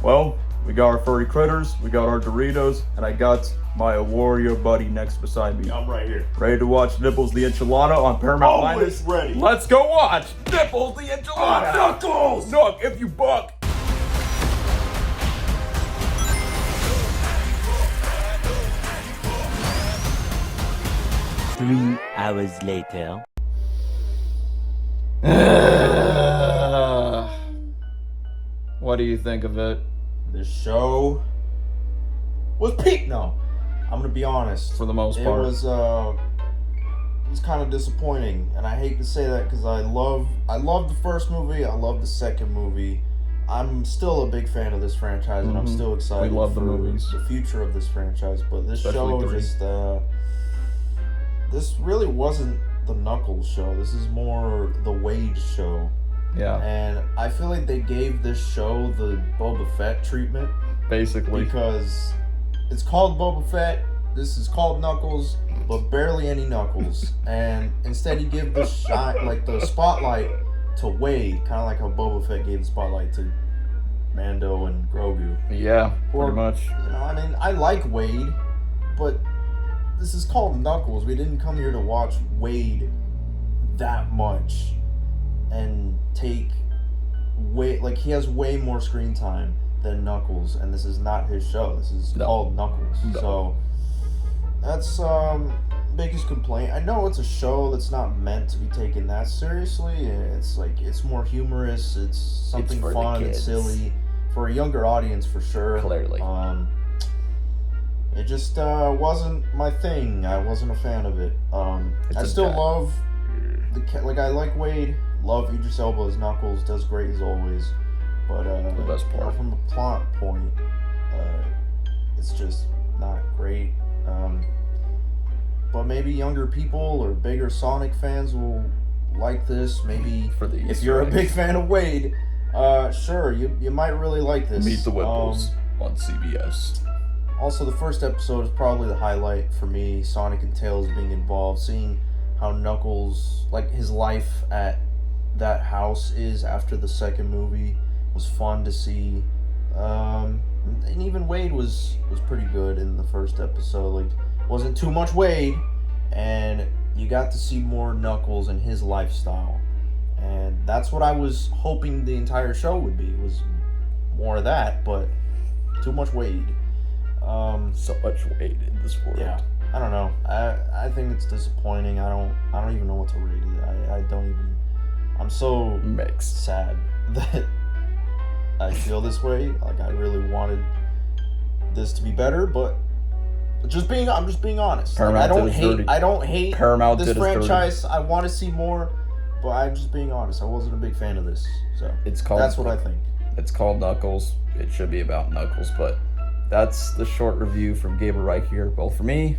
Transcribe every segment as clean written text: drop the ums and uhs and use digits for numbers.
Well, we got our furry critters, we got our Doritos, and I got my warrior buddy next beside me. I'm right here. Ready to watch Nipples the Enchilada on Paramount? Always ready. Let's go watch Nipples the Enchilada. Knuckles! Look, if you buck. 3 hours later. What do you think of it? The show was peak. No, I'm gonna be honest. For the most part, it was kind of disappointing, and I hate to say that because I love the first movie. I love the second movie. I'm still a big fan of this franchise, and I'm still excited. We love for the movies, the future of this franchise. But this especially show 3. just this really wasn't the Knuckles show. This is more the Wade show. Yeah. And I feel like they gave this show the Boba Fett treatment. Basically. Because it's called Boba Fett, this is called Knuckles, but barely any Knuckles. And instead you give the the spotlight to Wade, kind of like how Boba Fett gave the spotlight to Mando and Grogu. Yeah, pretty much. You know, I mean, I like Wade, but this is called Knuckles. We didn't come here to watch Wade that much and take he has way more screen time than Knuckles, and this is not his show. This is called Knuckles. No. So that's biggest complaint. I know it's a show that's not meant to be taken that seriously. It's more humorous. It's something fun and silly for a younger audience for sure. Clearly. It just wasn't my thing. I wasn't a fan of it. I still love I like Wade. Love Idris Elba as Knuckles. Does great as always. But the best part. From a plot point, it's just not great. But maybe younger people or bigger Sonic fans will like this. Maybe if you're a big fan of Wade, sure, you might really like this. Meet the Whipples on CBS. Also, the first episode is probably the highlight for me. Sonic and Tails being involved, seeing how Knuckles, his life at that house is after the second movie was fun to see. And even Wade was pretty good in the first episode. Wasn't too much Wade, and you got to see more Knuckles and his lifestyle. And that's what I was hoping the entire show would be, was more of that, but too much Wade. So much Wade in this world. Yeah, I don't know. I think it's disappointing. I don't even know what to rate it. I'm so mixed, sad that I feel this way. I really wanted this to be better, but I'm just being honest. I don't hate Paramount this franchise. I want to see more, but I'm just being honest. I wasn't a big fan of this, so that's what I think. It's called Knuckles. It should be about Knuckles, but that's the short review from Gabriel right here. Well, for me,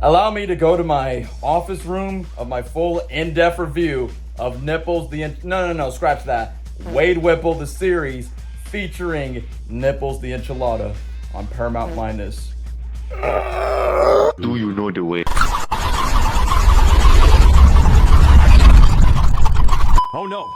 allow me to go to my office room of my full in-depth review of Nipples no, scratch that. Wade Whipple, the series, featuring Nipples the Enchilada on Paramount Minus. Do you know the way? Oh no.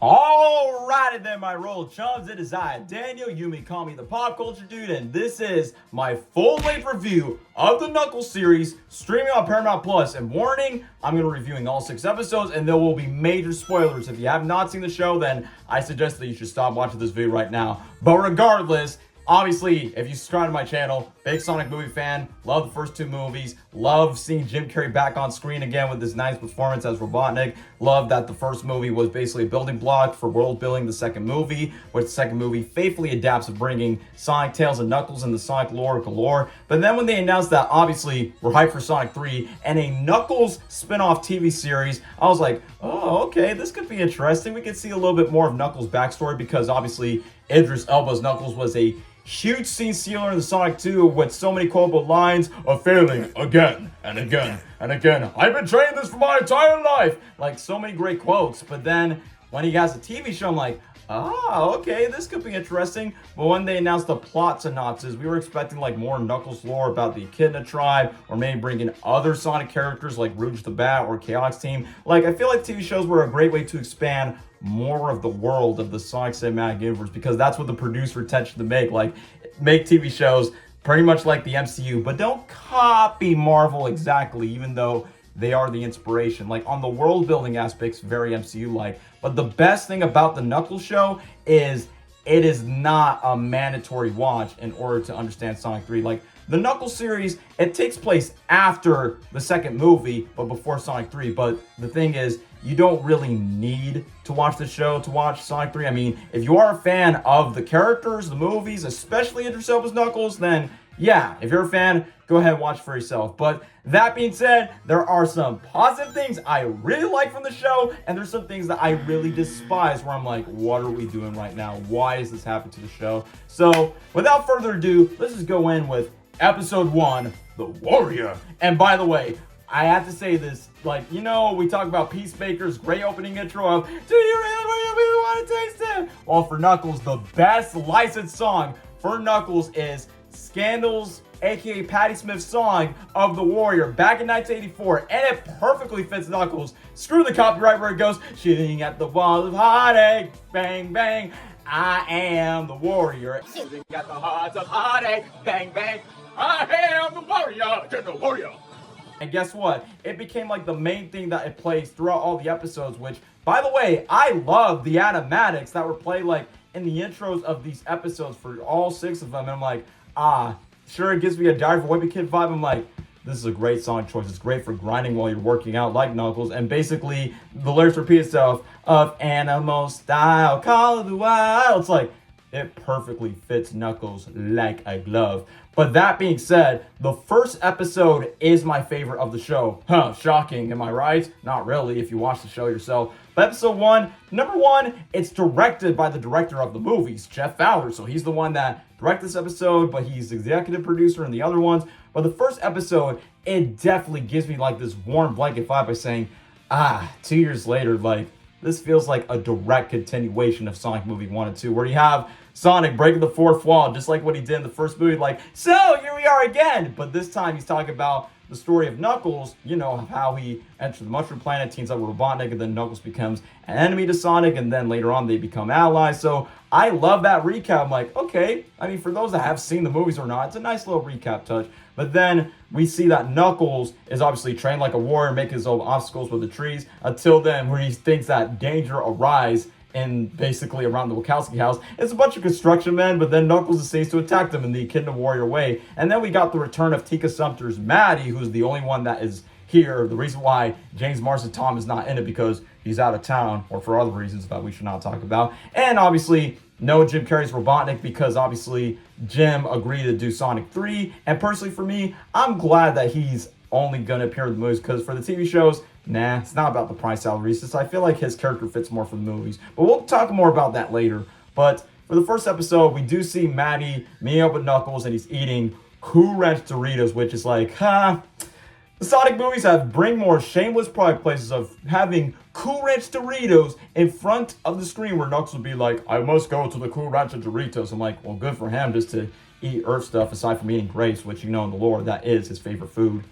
Alrighty then, my roll chums. It is I, Daniel. You may call me the Pop Culture Dude, and this is my full-length review of the Knuckles series, streaming on Paramount Plus. And warning, I'm going to be reviewing all 6 episodes, and there will be major spoilers. If you have not seen the show, then I suggest that you should stop watching this video right now. But regardless, obviously, if you subscribe to my channel, big Sonic movie fan, love the first 2 movies, love seeing Jim Carrey back on screen again with his nice performance as Robotnik, love that the first movie was basically a building block for world building the second movie, which the second movie faithfully adapts of bringing Sonic, Tails, and Knuckles in the Sonic lore galore. But then when they announced that, obviously, we're hyped for Sonic 3 and a Knuckles spin-off TV series, I was like, oh, okay, this could be interesting. We could see a little bit more of Knuckles' backstory because obviously Idris Elba's Knuckles was a huge scene stealer in the Sonic 2 with so many quotable lines of failing again and again and again. I've been training this for my entire life. So many great quotes. But then when he has a TV show, I'm like, okay, this could be interesting. But when they announced the plot synopsis, we were expecting more Knuckles lore about the Echidna tribe, or maybe bring in other Sonic characters like Rouge the Bat or Chaotix Team. I feel like TV shows were a great way to expand more of the world of the Sonic Cinematic Universe, because that's what the producer intention to make. Like, make TV shows pretty much like the MCU, but don't copy Marvel exactly, even though they are the inspiration. Like, on the world building aspects, very MCU-like. But the best thing about the Knuckles show is it is not a mandatory watch in order to understand Sonic 3. Like, the Knuckles series, it takes place after the second movie, but before Sonic 3. But the thing is, you don't really need to watch the show to watch Sonic 3. I mean, if you are a fan of the characters, the movies, especially Idris Elba's Knuckles, then yeah, if you're a fan, go ahead and watch for yourself. But that being said, there are some positive things I really like from the show, and there's some things that I really despise where I'm like, what are we doing right now? Why is this happening to the show? So without further ado, let's just go in with episode 1, The Warrior. And by the way, I have to say this, like, you know, we talk about Peacemaker's great opening intro of, do you really want to taste it? Well, for Knuckles, the best licensed song for Knuckles is Scandal's, aka Patti Smith's song of The Warrior back in 1984, and it perfectly fits Knuckles. Screw the copyright where it goes, shooting at the walls of heartache, bang, bang, I am the warrior. Shooting at the hearts of heartache, bang, bang, I am the warrior. And guess what? It became like the main thing that it plays throughout all the episodes, which, by the way, I love the animatics that were played like in the intros of these episodes for all 6 of them. And I'm like, sure, it gives me a Diary of a Wimpy Kid vibe. I'm like, this is a great song choice. It's great for grinding while you're working out like Knuckles. And basically, the lyrics repeat itself of animal style, call of the wild. It's like, it perfectly fits Knuckles like a glove. But that being said, the first episode is my favorite of the show. Shocking, am I right? Not really, if you watch the show yourself. But episode 1, number 1, it's directed by the director of the movies, Jeff Fowler. So he's the one that directed this episode, but he's executive producer in the other ones. But the first episode, it definitely gives me like this warm blanket vibe by saying, 2 years later, like, this feels like a direct continuation of Sonic movie 1 and 2, where you have Sonic breaking the 4th wall, just like what he did in the first movie, like, so here we are again. But this time he's talking about the story of Knuckles, you know, how he enters the Mushroom Planet, teams up with Robotnik, and then Knuckles becomes an enemy to Sonic, and then later on they become allies. So I love that recap. I'm like, okay, I mean, for those that have seen the movies or not, it's a nice little recap touch. But then we see that Knuckles is obviously trained like a warrior, making his own obstacles with the trees, until then where he thinks that danger arise in basically around the Wachowski house. It's a bunch of construction men, but then Knuckles decides to attack them in the Echidna Warrior way. And then we got the return of Tika Sumpter's Maddie, who's the only one that is here. The reason why James Marsden Tom is not in it because he's out of town, or for other reasons that we should not talk about. And obviously, no Jim Carrey's Robotnik, because obviously Jim agreed to do Sonic 3. And personally for me, I'm glad that he's only going to appear in the movies, because for the TV shows, nah, it's not about the price salary. So I feel like his character fits more for the movies. But we'll talk more about that later. But for the first episode, we do see Maddie meeting up with Knuckles, and he's eating Cool Ranch Doritos, which is like, the Sonic movies bring more shameless product places of having Cool Ranch Doritos in front of the screen, where Knuckles would be like, I must go to the Cool Ranch Doritos. I'm like, well, good for him just to eat Earth stuff aside from eating grapes, which, you know, in the lore, that is his favorite food.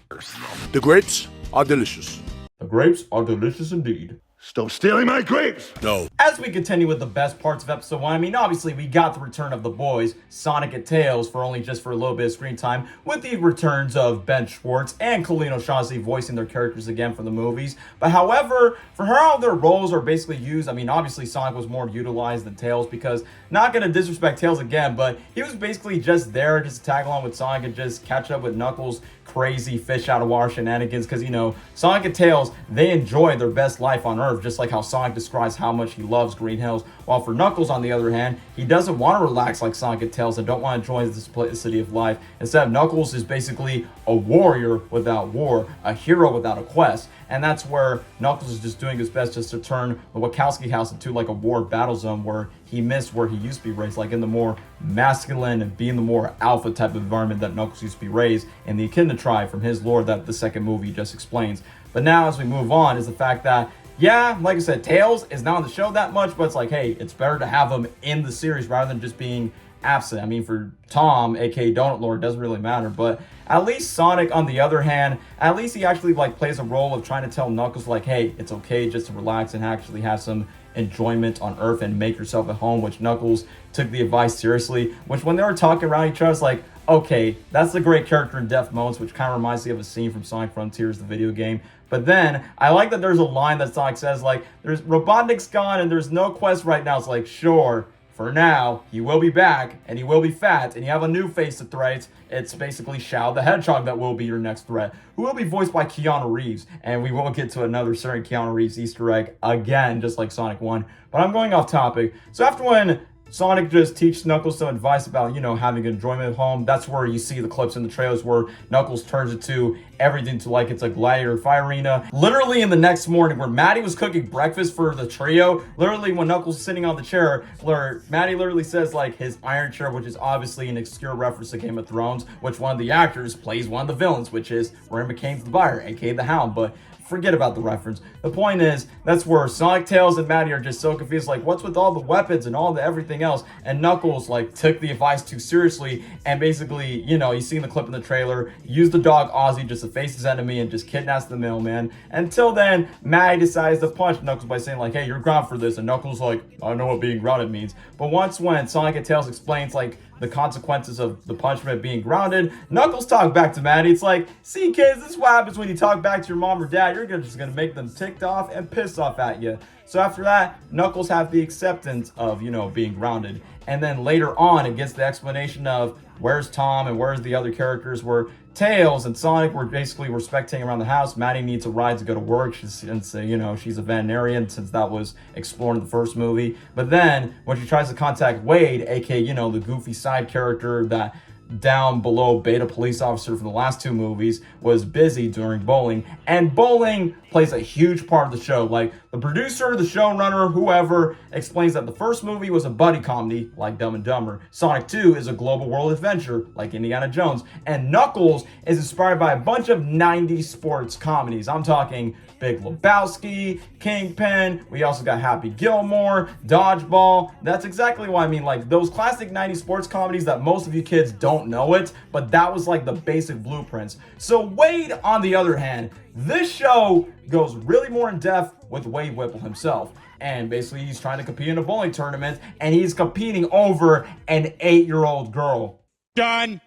The grapes are delicious. The grapes are delicious indeed. Stop stealing my grapes! No. As we continue with the best parts of episode 1, I mean, obviously we got the return of the boys, Sonic and Tails, for a little bit of screen time, with the returns of Ben Schwartz and Colleen O'Shaughnessy voicing their characters again from the movies. But however, for how their roles are basically used, I mean, obviously Sonic was more utilized than Tails, because, not gonna disrespect Tails again, but he was basically just there just to tag along with Sonic and just catch up with Knuckles' crazy fish out of water shenanigans, because, you know, Sonic and Tails, they enjoy their best life on Earth, just like how Sonic describes how much he loves Green Hills, while for Knuckles, on the other hand, he doesn't want to relax like Sonic and Tails and don't want to enjoy the simplicity of life. Instead, Knuckles is basically a warrior without war, a hero without a quest, and that's where Knuckles is just doing his best just to turn the Wachowski house into like a war battle zone where he missed where he used to be raised, like in the more masculine and being the more alpha type of environment that Knuckles used to be raised in the Echidna tribe from his lore that the second movie just explains. But now as we move on is the fact that, yeah, like I said, Tails is not on the show that much, but it's like, hey, it's better to have him in the series rather than just being absent. I mean, for Tom, aka Donut Lord, it doesn't really matter, but at least Sonic, on the other hand, at least he actually like plays a role of trying to tell Knuckles like, hey, it's okay just to relax and actually have some enjoyment on Earth and make yourself at home, which Knuckles took the advice seriously, which when they were talking around each other, it's like, okay, that's the great character in Death Moments, which kind of reminds me of a scene from Sonic Frontiers, the video game. But then, I like that there's a line that Sonic says, like, there's Robotnik's gone and there's no quest right now. It's like, sure, for now, he will be back, and he will be fat, and you have a new face to threat. It's basically Shao the Hedgehog that will be your next threat, who will be voiced by Keanu Reeves. And we will get to another certain Keanu Reeves Easter egg again, just like Sonic 1. But I'm going off topic. So after when Sonic just teaches Knuckles some advice about, having enjoyment at home. That's where you see the clips in the trailers where Knuckles turns it to everything to like it's a gladiator fire arena. Literally in the next morning where Maddie was cooking breakfast for the trio, literally when Knuckles is sitting on the chair, where Maddie literally says like his iron chair, which is obviously an obscure reference to Game of Thrones, which one of the actors plays one of the villains, which is Rory McCain's the buyer, aka the Hound. But forget about the reference. The point is, that's where Sonic, Tails, and Maddie are just so confused, like, what's with all the weapons and all the everything else? And Knuckles, like, took the advice too seriously, and basically, you see in the clip in the trailer, used the dog Ozzy just to face his enemy and just kidnaps the mailman. Until then, Maddie decides to punch Knuckles by saying, like, hey, you're grounded for this, and Knuckles like, I don't know what being grounded means. But once when Sonic and Tails explains, like, the consequences of the punishment being grounded, Knuckles talk back to Maddie. It's like, see kids, this is what happens when you talk back to your mom or dad. You're just gonna make them ticked off and pissed off at you. So after that, Knuckles have the acceptance of, being grounded. And then later on, it gets the explanation of where's Tom and where's the other characters, where Tails and Sonic were basically spectating around the house. Maddie needs a ride to go to work. She's a veterinarian since that was explored in the first movie. But then when she tries to contact Wade, aka, the goofy side character that down below beta police officer from the last two movies, was busy during bowling. And bowling plays a huge part of the show. Like, the producer, the showrunner, whoever, explains that the first movie was a buddy comedy, like Dumb and Dumber. Sonic 2 is a global world adventure, like Indiana Jones. And Knuckles is inspired by a bunch of 90s sports comedies. I'm talking Big Lebowski, Kingpin, we also got Happy Gilmore, Dodgeball. That's exactly what I mean, like those classic 90s sports comedies that most of you kids don't know it, but that was like the basic blueprints. So Wade, on the other hand, this show goes really more in depth with Wade Whipple himself. And basically he's trying to compete in a bowling tournament, and he's competing over an 8-year-old girl. Done.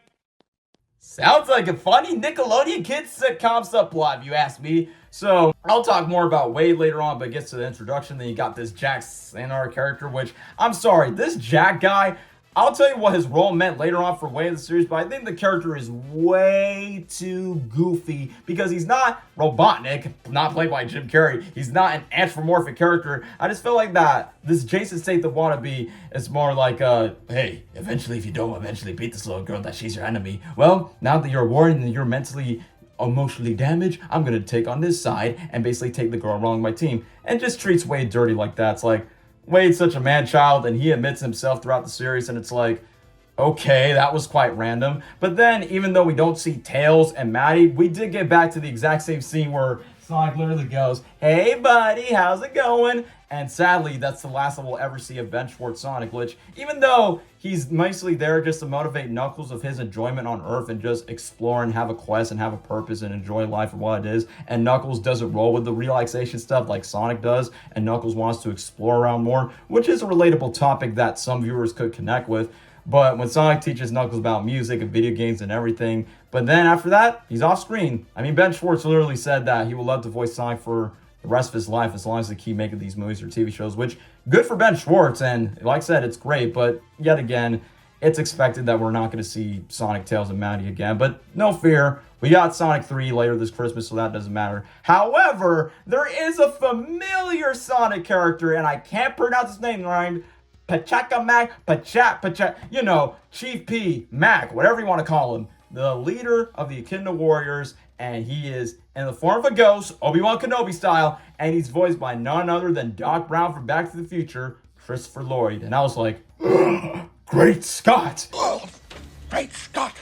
Sounds like a funny Nickelodeon kids sitcom subplot, if you ask me. So, I'll talk more about Wade later on, but it gets to the introduction. Then you got this Jack Sanar character, which, I'm sorry, this Jack guy, I'll tell you what his role meant later on for Wade in the series, but I think the character is way too goofy because he's not Robotnik, not played by Jim Carrey. He's not an anthropomorphic character. I just feel like that this Jason Statham wannabe is more like, hey, eventually if you don't eventually beat this little girl, that she's your enemy. Well, now that you're worried and you're mentally emotionally damaged, I'm gonna take on this side and basically take the girl along my team. And just treats Wade dirty like that. It's like, Wade's such a man-child, and he admits himself throughout the series, and it's like, okay, that was quite random. But then, even though we don't see Tails and Maddie, we did get back to the exact same scene where Sonic literally goes, hey buddy, how's it going? And sadly, that's the last that we'll ever see of Ben Schwartz Sonic, which, even though he's mostly there just to motivate Knuckles of his enjoyment on Earth and just explore and have a quest and have a purpose and enjoy life for what it is, and Knuckles doesn't roll with the relaxation stuff like Sonic does, and Knuckles wants to explore around more, which is a relatable topic that some viewers could connect with. But when Sonic teaches Knuckles about music and video games and everything, but then after that, he's off screen. I mean, Ben Schwartz literally said that he would love to voice Sonic for the rest of his life as long as they keep making these movies or TV shows, which, good for Ben Schwartz, and like I said, it's great, but yet again, it's expected that we're not going to see Sonic, Tails, and Maddie again, but no fear, we got Sonic 3 later this Christmas, so that doesn't matter. However, there is a familiar Sonic character, and I can't pronounce his name right, Chief P, Mac, whatever you want to call him, the leader of the Echidna Warriors, and he is in the form of a ghost, Obi-Wan Kenobi style, and he's voiced by none other than Doc Brown from Back to the Future, Christopher Lloyd. And I was like, great Scott! Oh, great Scott!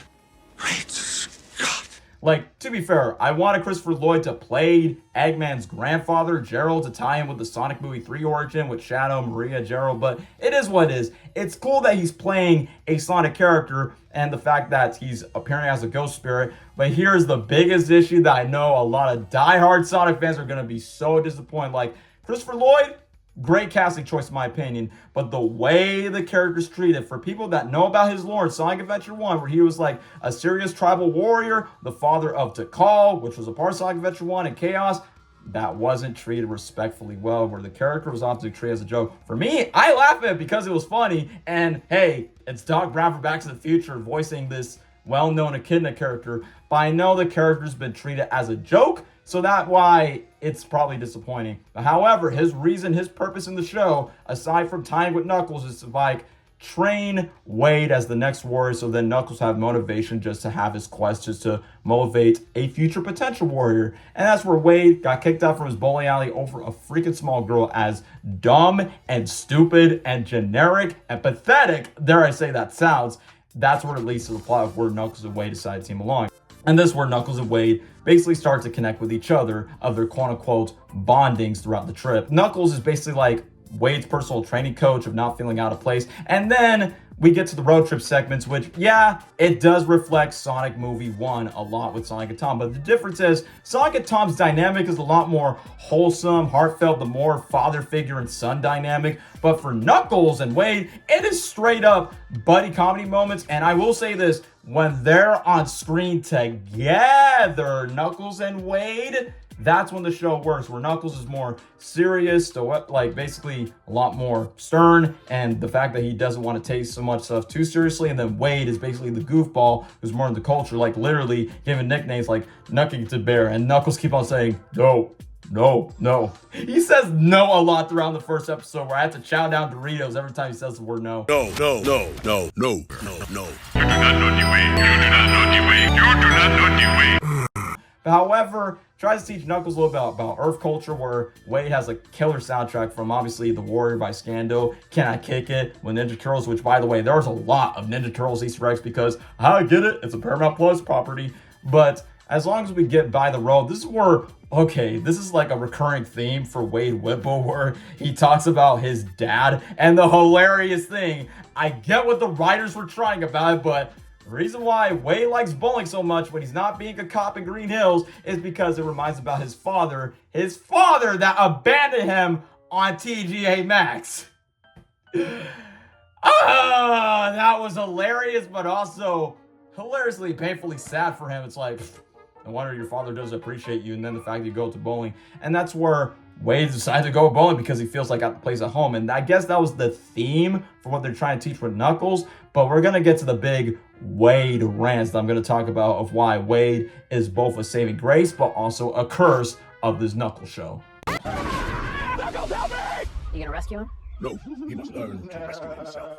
Great Scott! Like, to be fair, I wanted Christopher Lloyd to play Eggman's grandfather, Gerald, to tie in with the Sonic Movie 3 origin with Shadow, Maria, Gerald, but it is what it is. It's cool that he's playing a Sonic character and the fact that he's appearing as a ghost spirit, but here's the biggest issue that I know a lot of diehard Sonic fans are going to be so disappointed. Like, Christopher Lloyd, Great casting choice in my opinion, but the way the character's treated, for people that know about his lore in Sonic Adventure 1, where he was like a serious tribal warrior, the father of Tikal, which was a part of Sonic Adventure 1, and Chaos, that wasn't treated respectfully well, where the character was often treated as a joke. For me, I laugh at it because it was funny, and hey, it's Doc Brown from Back to the Future voicing this well-known Echidna character, but I know the character's been treated as a joke, so that's why it's probably disappointing. However, his reason, his purpose in the show, aside from tying with Knuckles, is to like train Wade as the next warrior, so then Knuckles have motivation just to have his quest, just to motivate a future potential warrior. And that's where Wade got kicked out from his bowling alley over a freaking small girl, as dumb and stupid and generic and pathetic, dare I say that sounds. That's where it leads to the plot of where Knuckles and Wade decide to team along. And this is where Knuckles and Wade basically start to connect with each other of their quote-unquote bondings throughout the trip. Knuckles is basically like Wade's personal training coach of not feeling out of place. And then we get to the road trip segments, which, yeah, it does reflect Sonic Movie 1 a lot with Sonic and Tom. But the difference is Sonic and Tom's dynamic is a lot more wholesome, heartfelt, the more father figure and son dynamic. But for Knuckles and Wade, it is straight up buddy comedy moments. And I will say this, when they're on screen together, Knuckles and Wade, that's when the show works, where Knuckles is more serious, like basically a lot more stern, and the fact that he doesn't want to take so much stuff too seriously, and then Wade is basically the goofball who's more in the culture, like literally giving nicknames like Nucky to Bear, and Knuckles keep on saying, no. He says no a lot throughout the first episode, where I have to chow down Doritos every time he says the word no. No. You do not know the way. You do not know the way. However, tries to teach Knuckles a little bit about Earth culture, where Wade has a killer soundtrack from obviously The Warrior by Scando, Can I Kick It, with Ninja Turtles, which by the way, there's a lot of Ninja Turtles Easter eggs because I get it, it's a Paramount Plus property, but as long as we get by the road, this is where, okay, this is like a recurring theme for Wade Whipple, where he talks about his dad, and the hilarious thing, I get what the writers were trying about it, but the reason why Wade likes bowling so much when he's not being a cop in Green Hills is because it reminds about his father that abandoned him on TGA Max. That was hilarious, but also hilariously, painfully sad for him. It's like, no wonder your father doesn't appreciate you, and then the fact that you go to bowling. And that's where Wade decided to go bowling because he feels like at the place at home. And I guess that was the theme for what they're trying to teach with Knuckles. But we're going to get to the big Wade rants that I'm going to talk about of why Wade is both a saving grace, but also a curse of this Knuckles show. Knuckles, help me! You gonna rescue him? No, he must learn to rescue himself.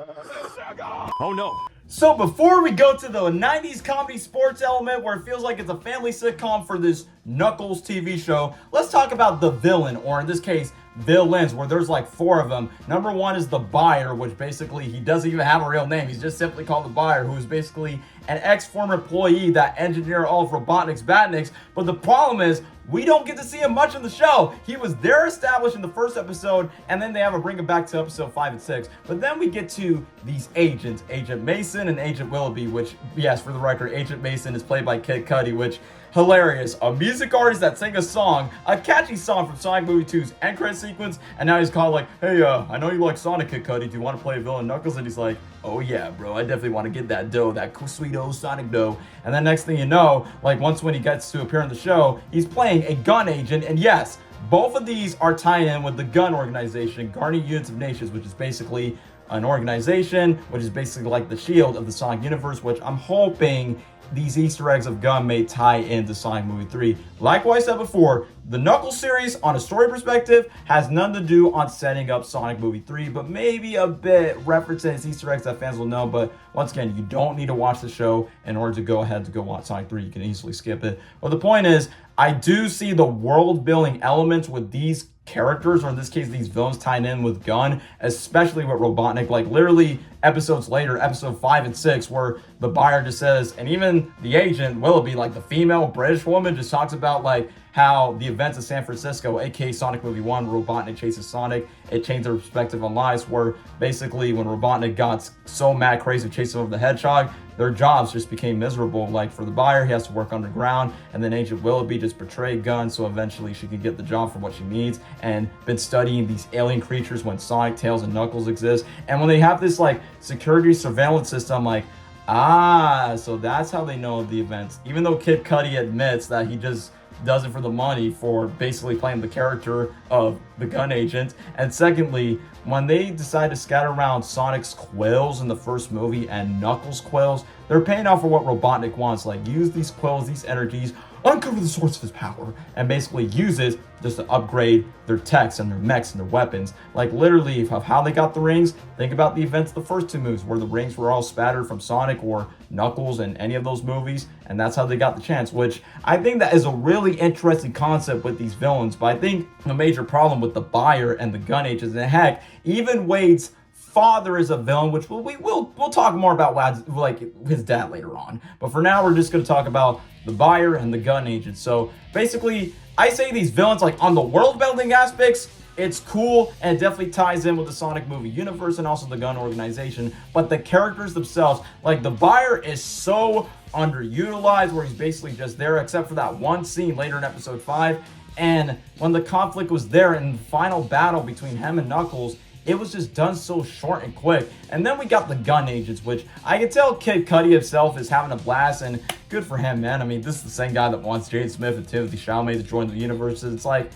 Oh no. So before we go to the 90s comedy sports element where it feels like it's a family sitcom for this Knuckles TV show, let's talk about the villain, or in this case, villains, where there's like 4 of them. Number 1 is the Buyer, which basically he doesn't even have a real name. He's just simply called the Buyer, who is basically an ex-former employee that engineered all of Robotnik's Batniks. But the problem is, we don't get to see him much in the show. He was there established in the first episode, and then they have to bring him back to episode 5 and 6. But then we get to these agents, Agent Mason and Agent Willoughby, which, yes, for the record, Agent Mason is played by Kid Cudi, which, hilarious. A music artist that sang a song, a catchy song from Sonic Movie 2's end credit sequence, and now he's called like, hey, I know you like Sonic, Kid Cudi. Do you want to play a villain Knuckles? And he's like, oh yeah, bro, I definitely want to get that dough, that sweet old Sonic dough. And then next thing you know, like once when he gets to appear in the show, he's playing a gun agent. And yes, both of these are tied in with the gun organization, Guardian Units of Nations, which is basically an organization, which is basically like the shield of the Sonic universe, which I'm hoping these Easter eggs of gun may tie into Sonic Movie 3. Like what I said before, the Knuckles series, on a story perspective, has nothing to do on setting up Sonic Movie 3, but maybe a bit referencing its Easter eggs that fans will know. But once again, you don't need to watch the show in order to go ahead to go watch Sonic 3. You can easily skip it. But the point is, I do see the world building elements with these characters, or in this case, these villains tied in with Gun, especially with Robotnik. Like literally episodes later, episode 5 and 6, where the Buyer just says, and even the agent Willoughby, like the female British woman, just talks about like how the events of San Francisco, aka Sonic Movie 1, Robotnik chases Sonic, it changed their perspective on lives, where basically when Robotnik got so mad crazy chasing over the Hedgehog, their jobs just became miserable. Like for the buyer, he has to work underground, and then Agent Willoughby just betrayed Gunn so eventually she could get the job for what she needs, and been studying these alien creatures when Sonic, Tails, and Knuckles exist. And when they have this like security surveillance system, like, so that's how they know of the events. Even though Kid Cudi admits that he just does it for the money, for basically playing the character of the gun agent. And secondly, when they decide to scatter around Sonic's quills in the first movie and Knuckles' quills, they're paying off for what Robotnik wants. Like, use these quills, these energies, uncover the source of his power, and basically use it just to upgrade their techs and their mechs and their weapons. Like literally of how they got the rings, think about the events of the first two movies where the rings were all spattered from Sonic or Knuckles in any of those movies, and that's how they got the chance, which I think that is a really interesting concept with these villains. But I think the major problem with the buyer and the gun agents, and heck, even Wade's father is a villain, which we'll talk more about like his dad later on. But for now, we're just going to talk about the buyer and the gun agent. So basically, I say these villains, like on the world building aspects, it's cool and it definitely ties in with the Sonic movie universe and also the gun organization. But the characters themselves, like the buyer is so underutilized, where he's basically just there except for that one scene later in episode 5. And when the conflict was there in the final battle between him and Knuckles, it was just done so short and quick. And then we got the gun agents, which I can tell Kid Cudi himself is having a blast, and good for him, man. I mean, this is the same guy that wants Jade Smith and Timothy Chalamet to join the universe. It's like,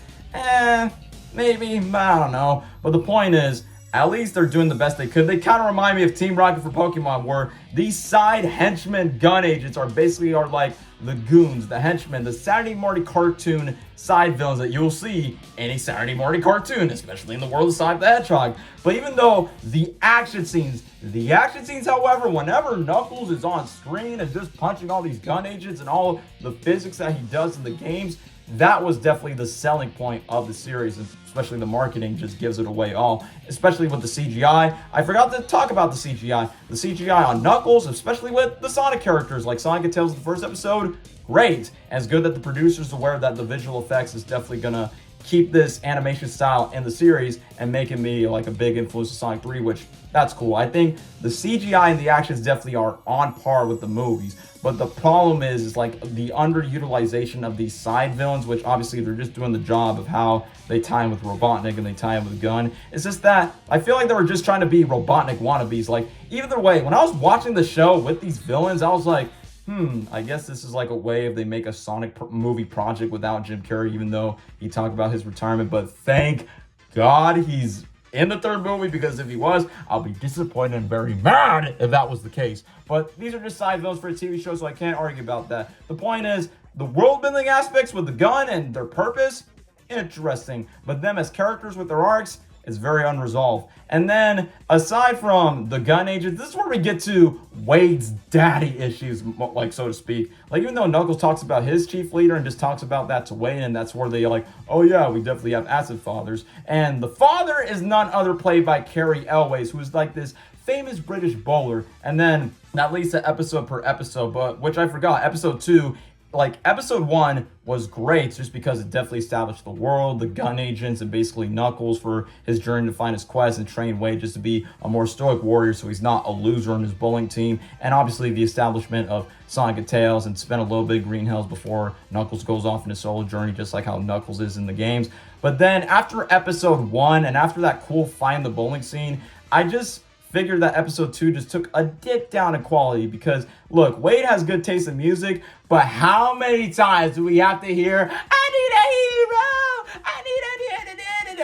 maybe, I don't know. But the point is, at least they're doing the best they could. They kind of remind me of Team Rocket for Pokemon, where these side henchmen gun agents are basically like the goons, the henchmen, the Saturday morning cartoon side villains that you'll see in a Saturday morning cartoon, especially in the world of Sonic the Hedgehog. But even though the action scenes, however, whenever Knuckles is on screen and just punching all these gun agents and all the physics that he does in the games, that was definitely the selling point of the series, and especially the marketing just gives it away all, especially with the CGI. I forgot to talk about the CGI. The CGI on Knuckles, especially with the Sonic characters, like Sonic and Tails in the first episode, great. And it's good that the producers are aware that the visual effects is definitely gonna keep this animation style in the series and making me like a big influence of Sonic 3, which that's cool. I think the CGI and the actions definitely are on par with the movies. But the problem is like the underutilization of these side villains, which obviously they're just doing the job of how they tie in with Robotnik and they tie in with Gunn. It's just that I feel like they were just trying to be Robotnik wannabes. Like either way, when I was watching the show with these villains, I was like, I guess this is like a way if they make a Sonic movie project without Jim Carrey, even though he talked about his retirement. But thank God he's in the third movie, because if he was, I'll be disappointed and very mad if that was the case. But these are just side villains for a TV show, so I can't argue about that. The point is, the world building aspects with the gun and their purpose, interesting. But them as characters with their arcs, is very unresolved. And then, aside from the gun agent, this is where we get to Wade's daddy issues, like, so to speak. Like, even though Knuckles talks about his chief leader and just talks about that to Wade, and that's where they like, oh yeah, we definitely have acid fathers. And the father is none other played by Carrie Elways, who is like this famous British bowler. And then, that leads to episode per episode, but which I forgot, episode 2, like episode 1 was great just because it definitely established the world, the gun agents, and basically Knuckles for his journey to find his quest and train Wade just to be a more stoic warrior so he's not a loser on his bowling team. And obviously the establishment of Sonic and Tails, and spend a little bit of Green Hills before Knuckles goes off in his solo journey, just like how Knuckles is in the games. But then after episode 1 and after that cool find the bowling scene, I just figured that episode 2 just took a dip down in quality, because look, Wade has good taste in music, but how many times do we have to hear, I need a hero, I need a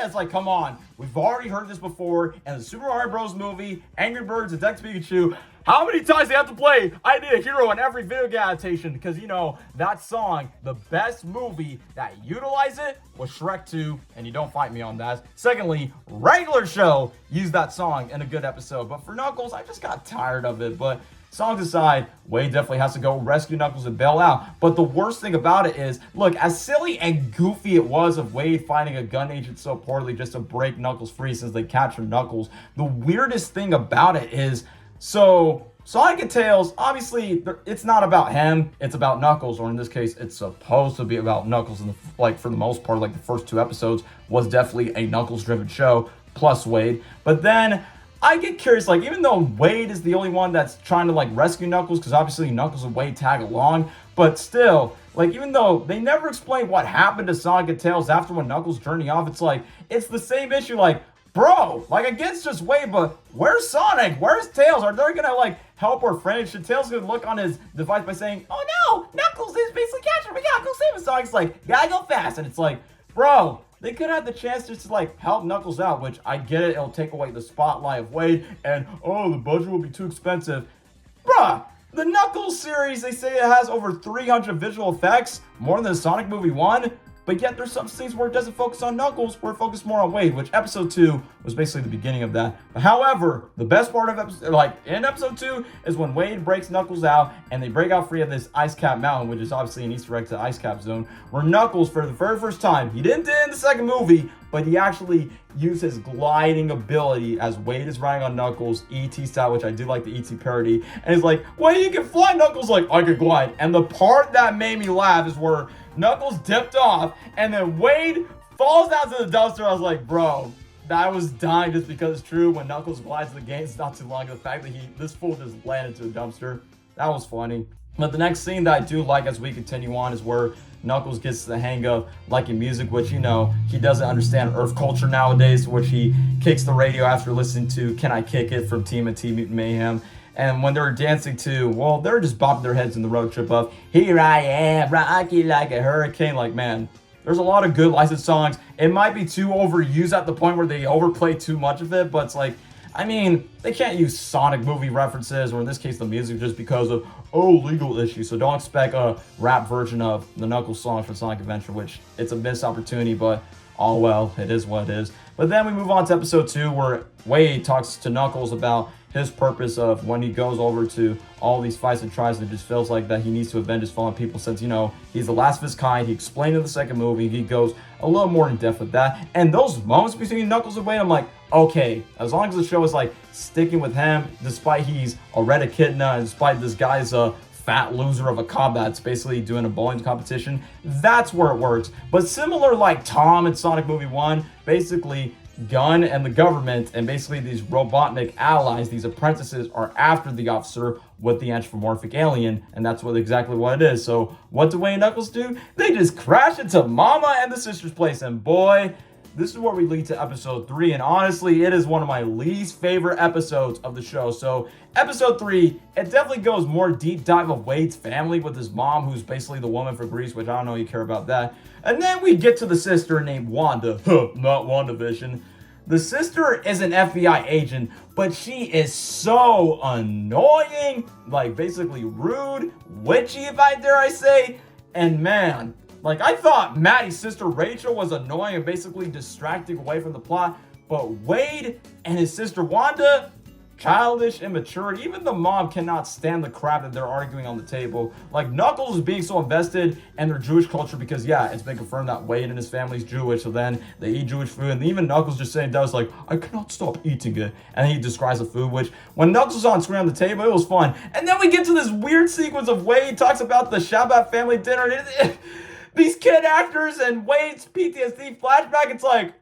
it's like, come on, we've already heard this before in the Super Mario Bros. Movie, Angry Birds, Detective Pikachu. How many times do they have to play I Need a Hero in every video game adaptation? Because, you know, that song, the best movie that utilized it was Shrek 2, and you don't fight me on that. Secondly, regular show used that song in a good episode. But for Knuckles, I just got tired of it. But songs aside, Wade definitely has to go rescue Knuckles and bail out. But the worst thing about it is, look, as silly and goofy it was of Wade finding a gun agent so poorly just to break Knuckles free since they captured Knuckles, the weirdest thing about it is, so Sonic and Tails, obviously, it's not about him. It's about Knuckles, or in this case, it's supposed to be about Knuckles. And for the most part, like the first 2 episodes was definitely a Knuckles-driven show, plus Wade. But then I get curious, like, even though Wade is the only one that's trying to, like, rescue Knuckles, because obviously Knuckles and Wade tag along, but still, like, even though they never explain what happened to Sonic and Tails after when Knuckles journey off, it's like, it's the same issue, like, bro, like, I guess just Wade, but where's Sonic? Where's Tails? Are they gonna, like, help our friend? Should Tails gonna look on his device by saying, oh no, Knuckles is basically captured, we gotta go save him. Sonic's like, gotta go fast. And it's like, bro, they could have the chance just to, like, help Knuckles out, which I get it, it'll take away the spotlight of Wade, and, oh, the budget will be too expensive. Bruh, the Knuckles series, they say it has over 300 visual effects, more than the Sonic movie 1, but yet there's some scenes where it doesn't focus on Knuckles, where it focuses more on Wade, which episode 2 was basically the beginning of that. But however, the best part of in episode 2 is when Wade breaks Knuckles out, and they break out free of this Ice Cap Mountain, which is obviously an Easter egg to the Ice Cap Zone, where Knuckles, for the very first time, he didn't do it in the second movie, but he actually used his gliding ability as Wade is riding on Knuckles, E.T. style, which I do like the E.T. parody, and he's like, Wade, you can fly. Knuckles like, I can glide. And the part that made me laugh is where Knuckles dipped off, and then Wade falls down to the dumpster. I was like, bro, that was dying just because it's true. When Knuckles glides to the game, it's not too long. The fact that this fool just landed to a dumpster, that was funny. But the next scene that I do like as we continue on is where Knuckles gets the hang of liking music, which, you know, he doesn't understand Earth culture nowadays, which he kicks the radio after listening to Can I Kick It from TMNT Mutant Mayhem. And when they were dancing to, well, they're just bopping their heads in the road trip of Here I Am, rocky like a hurricane. Like, man, there's a lot of good licensed songs. It might be too overused at the point where they overplay too much of it, but it's like, I mean, they can't use Sonic movie references, or in this case, the music, just because of, legal issues. So don't expect a rap version of the Knuckles song from Sonic Adventure, which it's a missed opportunity, but oh well, it is what it is. But then we move on to episode 2, where Wade talks to Knuckles about his purpose of when he goes over to all these fights and tries, and it just feels like that he needs to avenge his fallen people, since, you know, he's the last of his kind. He explained in the second movie, he goes a little more in depth with that. And those moments between Knuckles and Wade, I'm like, okay, as long as the show is like sticking with him, despite he's a red echidna, and despite this guy's a fat loser of a cop that's basically doing a bowling competition, that's where it works. But similar like Tom in Sonic Movie 1, basically Gunn and the government and basically these Robotnik allies, these apprentices, are after the officer with the anthropomorphic alien, and that's exactly what it is. So what do Wade and Knuckles do? They just crash into Mama and the sister's place, and boy, this is where we lead to episode 3, and honestly, it is one of my least favorite episodes of the show. So episode 3, it definitely goes more deep dive of Wade's family with his mom, who's basically the woman for Greece, which I don't know you care about that. And then we get to the sister named Wanda, not WandaVision. The sister is an FBI agent, but she is so annoying, like basically rude, witchy, if I dare I say. And man, like, I thought Maddie's sister Rachel was annoying and basically distracting away from the plot, but Wade and his sister Wanda, childish, immature. Even the mom cannot stand the crap that they're arguing on the table. Like, Knuckles is being so invested in their Jewish culture because, yeah, it's been confirmed that Wade and his family's Jewish, so then they eat Jewish food, and even Knuckles just saying, does like, I cannot stop eating it, and he describes the food, which, when Knuckles was on screen on the table, it was fun. And then we get to this weird sequence of Wade talks about the Shabbat family dinner, and these kid actors and Wade's PTSD flashback, it's like,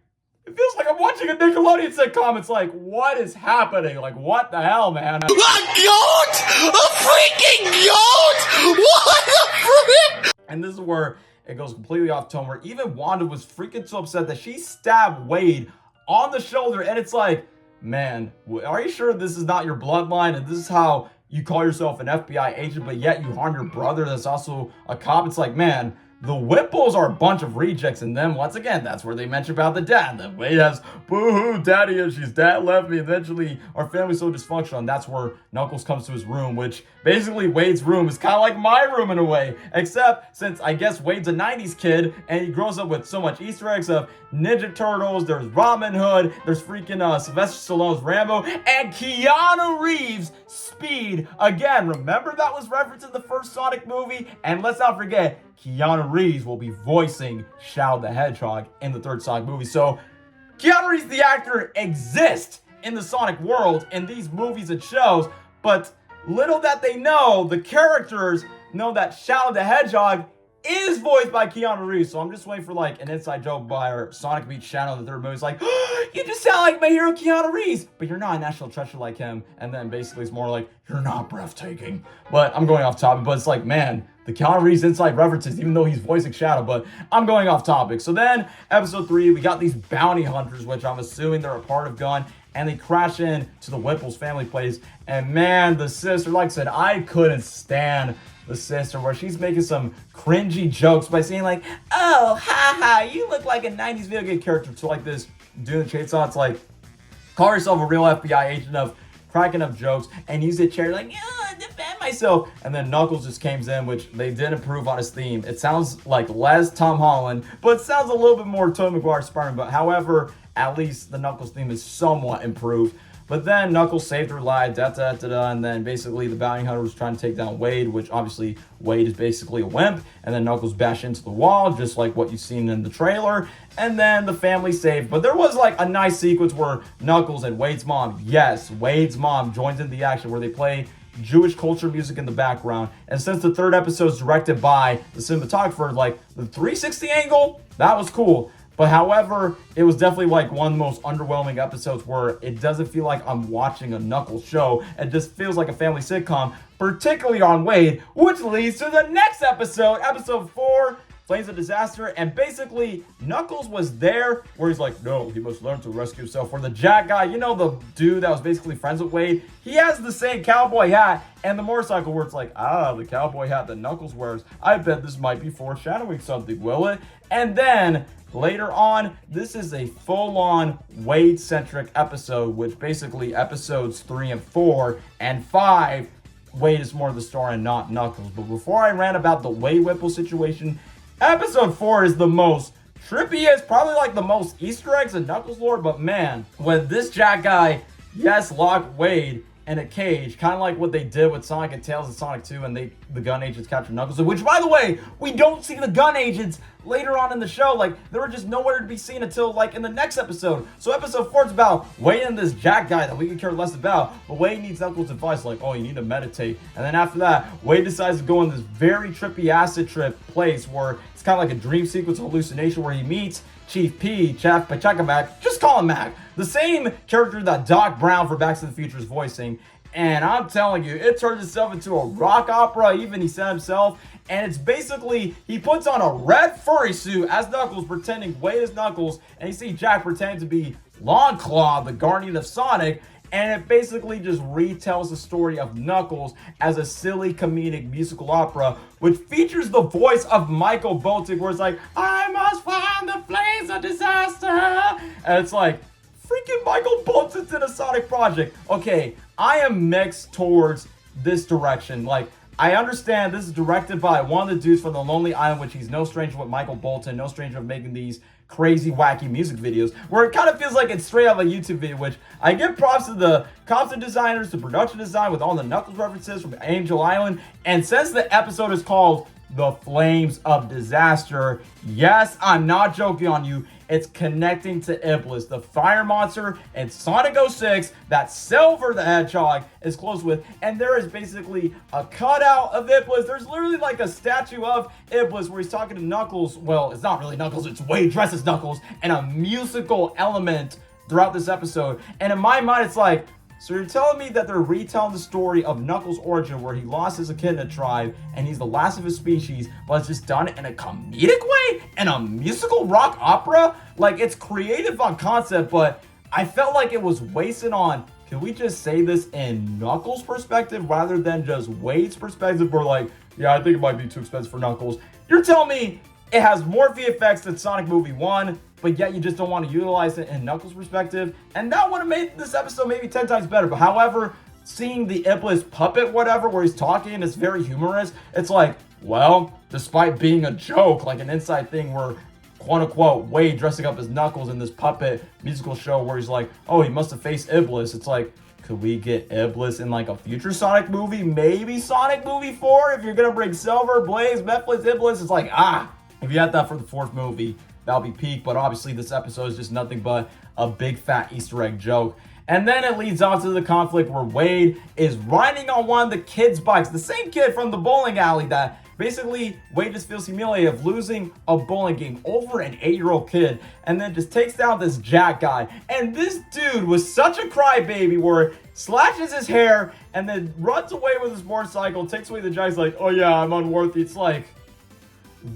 it feels like I'm watching a Nickelodeon sitcom. It's like, what is happening? Like, what the hell, man? A goat? A freaking goat? What the frick? And this is where it goes completely off tone, where even Wanda was freaking so upset that she stabbed Wade on the shoulder. And it's like, man, are you sure this is not your bloodline? And this is how you call yourself an FBI agent, but yet you harm your brother that's also a cop? It's like, man, the Whipples are a bunch of rejects, and then once again, that's where they mention about the dad. That Wade has boo-hoo daddy issues. Dad left me. Eventually, our family's so dysfunctional, and that's where Knuckles comes to his room, which basically Wade's room is kind of like my room in a way, except since I guess Wade's a 90s kid, and he grows up with so much Easter eggs of Ninja Turtles, there's Robin Hood, there's freaking Sylvester Stallone's Rambo, and Keanu Reeves' Speed. Again, remember that was referenced in the first Sonic movie? And let's not forget, Keanu Reeves will be voicing Shadow the Hedgehog in the third Sonic movie. So, Keanu Reeves, the actor, exists in the Sonic world in these movies and shows, but little that they know, the characters know that Shadow the Hedgehog is voiced by Keanu Reeves. So I'm just waiting for like an inside joke by Sonic meets Shadow in the third movie. It's like, oh, you just sound like my hero Keanu Reeves, but you're not a national treasure like him. And then basically it's more like, you're not breathtaking. But I'm going off topic, but it's like, man, the Keanu Reeves inside references, even though he's voicing Shadow, but I'm going off topic. So then episode 3, we got these bounty hunters, which I'm assuming they're a part of Gunn, and they crash in to the Whipple's family place. And man, the sister, like I said, I couldn't stand the sister, where she's making some cringy jokes by saying like, oh, haha, you look like a 90s video game character, to like this dude in the chainsaw. It's like, call yourself a real FBI agent of cracking up jokes and use a chair like, oh, defend myself. And then Knuckles just came in, which they did improve on his theme. It sounds like less Tom Holland, but it sounds a little bit more Tobey Maguire Spider-Man. But however, at least the Knuckles theme is somewhat improved. But then Knuckles saved her life, and then basically the bounty hunter was trying to take down Wade, which obviously Wade is basically a wimp, and then Knuckles bashed into the wall, just like what you've seen in the trailer, and then the family saved. But there was like a nice sequence where Knuckles and Wade's mom, yes, Wade's mom joins in the action, where they play Jewish culture music in the background. And since the third episode is directed by the cinematographer, like the 360 angle, that was cool. But however, it was definitely like one of the most underwhelming episodes, where it doesn't feel like I'm watching a Knuckles show. It just feels like a family sitcom, particularly on Wade, which leads to the next episode, episode 4, Flames of Disaster. And basically, Knuckles was there where he's like, no, he must learn to rescue himself. Where the Jack guy, you know, the dude that was basically friends with Wade, he has the same cowboy hat and the motorcycle, where it's like, the cowboy hat that Knuckles wears. I bet this might be foreshadowing something, will it? And then later on, this is a full-on Wade-centric episode, which basically episodes 3 and 4 and 5, Wade is more of the story and not Knuckles. But before I rant about the Wade Whipple situation, episode 4 is the most trippiest, probably like the most Easter eggs in Knuckles lore. But man, when this Jack guy, yes, locked Wade in a cage, kind of like what they did with Sonic and Tails in Sonic 2, and the gun agents captured Knuckles, which, by the way, we don't see the gun agents later on in the show. Like, they were just nowhere to be seen until, like, in the next episode. So episode 4 is about Wade and this Jack guy that we could care less about, but Wade needs Knuckles' advice, like, oh, you need to meditate. And then after that, Wade decides to go on this very trippy acid trip place, where it's kind of like a dream sequence hallucination, where he meets Chief P, Chaff Pachakamak, just call him Mac, the same character that Doc Brown for Back to the Future is voicing. And I'm telling you, it turns itself into a rock opera, even he said himself. And it's basically, he puts on a red furry suit as Knuckles, pretending Wade is Knuckles, and you see Jack pretending to be Longclaw, the guardian of Sonic. And it basically just retells the story of Knuckles as a silly comedic musical opera, which features the voice of Michael Bolton, where it's like, I must find the flames of disaster. And it's like, freaking Michael Bolton's in a Sonic project. Okay, I am mixed towards this direction. Like, I understand this is directed by one of the dudes from The Lonely Island, which he's no stranger with Michael Bolton, no stranger of making these crazy, wacky music videos, where it kind of feels like it's straight out of a YouTube video, which I give props to the costume designers, the production design with all the Knuckles references from Angel Island. And since the episode is called The Flames of Disaster, yes, I'm not joking on you, it's connecting to Iblis, the fire monster in Sonic 06 that Silver the Hedgehog is close with. And there is basically a cutout of Iblis. There's literally like a statue of Iblis where he's talking to Knuckles. Well, it's not really Knuckles, it's Wade dressed as Knuckles, and a musical element throughout this episode. And in my mind, it's like, so you're telling me that they're retelling the story of Knuckles' origin, where he lost his echidna tribe and he's the last of his species, but it's just done in a comedic way? In a musical rock opera? Like, it's creative on concept, but I felt like it was wasted on, can we just say this in Knuckles' perspective rather than just Wade's perspective? We're like, yeah, I think it might be too expensive for Knuckles. You're telling me it has more VFX than Sonic Movie 1, but yet you just don't want to utilize it in Knuckles' perspective, and that would have made this episode maybe 10 times better. But however, seeing the Iblis puppet whatever where he's talking, it's very humorous. It's like, well, despite being a joke, like an inside thing where quote-unquote Wade dressing up as Knuckles in this puppet musical show where he's like, oh, he must have faced Iblis. It's like, could we get Iblis in like a future Sonic movie? Maybe Sonic Movie 4 if you're gonna bring Silver, Blaze, Mephiles, Iblis. It's like, if you had that for the 4th movie, that'll be peak. But obviously this episode is just nothing but a big fat Easter egg joke. And then it leads on to the conflict where Wade is riding on one of the kids' bikes, the same kid from the bowling alley that basically Wade just feels humiliated of losing a bowling game over an 8-year-old kid, and then just takes down this Jack guy. And this dude was such a crybaby where slashes his hair and then runs away with his motorcycle, takes away the Jack's like, oh yeah, I'm unworthy. It's like,